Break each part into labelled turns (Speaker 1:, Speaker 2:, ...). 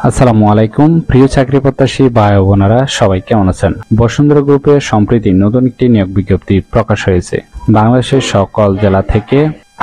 Speaker 1: আসসালামু আলাইকুম প্রিয় চাকরি প্রত্যাশী ভাই ও বোনেরা, সবাই কেমন আছেন? বসুন্ধরা গ্রুপে সম্প্রতি নতুন একটি নিয়োগ বিজ্ঞপ্তি প্রকাশ হয়েছে। বাংলাদেশের সকল জেলা থেকে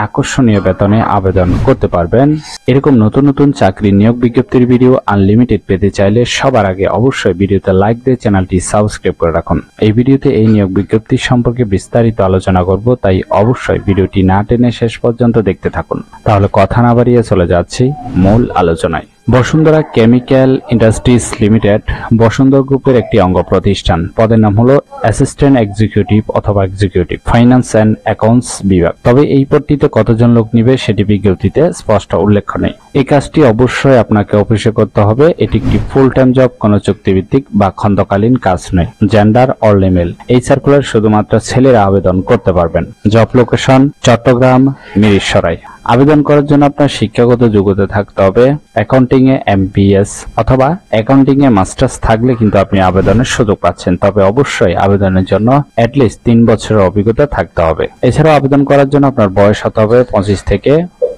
Speaker 1: আকর্ষণীয় বেতনে আবেদন করতে পারবেন। এরকম নতুন নতুন চাকরি নিয়োগ বিজ্ঞপ্তির ভিডিও আনলিমিটেড পেতে চাইলে সবার আগে অবশ্যই ভিডিওতে লাইক দিয়ে চ্যানেলটি সাবস্ক্রাইব করে রাখুন। এই ভিডিওতে এই নিয়োগ বিজ্ঞপ্তি সম্পর্কে বিস্তারিত আলোচনা করব, তাই অবশ্যই ভিডিওটি না টেনে শেষ পর্যন্ত দেখতে থাকুন। তাহলে কথা না বাড়িয়ে চলে যাচ্ছি মূল আলোচনায়। Bashundhara chemical industries limited Bashundhara গ্রুপের একটি অঙ্গ প্রতিষ্ঠান। পদের নাম হলো অ্যাসিস্ট্যান্ট এক্সিকিউটিভ অথবা এক্সিকিউটিভ ফাইন্যান্স অ্যান্ড অ্যাকাউন্টস বিভাগ। তবে এই পদটিতে কতজন লোক নিবে সেটি বিজ্ঞপ্তিতে স্পষ্ট উল্লেখ নেই। এই কাজটি অবশ্যই আপনাকে অফিসে করতে হবে। এটি একটি ফুল টাইম জব, কোনো চুক্তিভিত্তিক বা খণ্ডকালীন কাজ নয়। Gender all male. এই সার্কুলার শুধুমাত্র ছেলেরা আবেদন করতে পারবেন। Job location Chattogram, Mirsarai. আবেদন করার জন্য আপনার শিক্ষাগত যোগ্যতা থাকতে হবে। অ্যাকাউন্টিং এ এমবিএস অথবা অ্যাকাউন্টিং এ মাস্টার্স থাকলে কিন্তু আপনি আবেদনের সুযোগ পাচ্ছেন। তবে অবশ্যই আবেদনের জন্য অ্যাটলিস্ট 3 বছরের অভিজ্ঞতা থাকতে হবে। এছাড়াও আবেদন করার জন্য আপনার বয়স হতে হবে 25 থেকে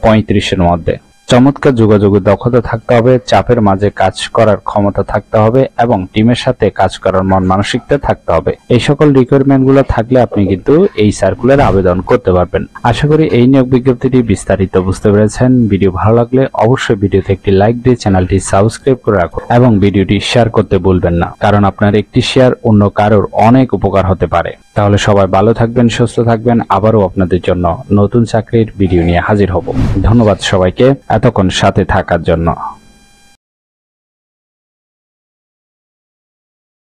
Speaker 1: 35-এর মধ্যে। চমৎকার যোগাযোগের দক্ষতা থাকতে হবে, চাপের মাঝে কাজ করার ক্ষমতা থাকতে হবে এবং টিমের সাথে কাজ করার মন মানসিকতা থাকতে হবে। এই সকল রিকোয়ারমেন্ট গুলো থাকলে আপনি কিন্তু এই সার্কুলার আবেদন করতে পারবেন। আশা করি এই নিয়োগ বিজ্ঞপ্তিটি বিস্তারিত বুঝতে পেরেছেন। ভিডিও ভালো লাগলে অবশ্যই ভিডিওতে একটি লাইক দিয়ে চ্যানেলটি সাবস্ক্রাইব করে রাখুন এবং ভিডিওটি শেয়ার করতে ভুলবেন না, কারণ আপনার একটি শেয়ার অন্য কারোর অনেক উপকার হতে পারে। তাহলে সবাই ভালো থাকবেন, সুস্থ থাকবেন। আবারও আপনাদের জন্য নতুন চাকরির ভিডিও নিয়ে হাজির হব। ধন্যবাদ সবাইকে এতক্ষণ সাথে থাকার জন্য।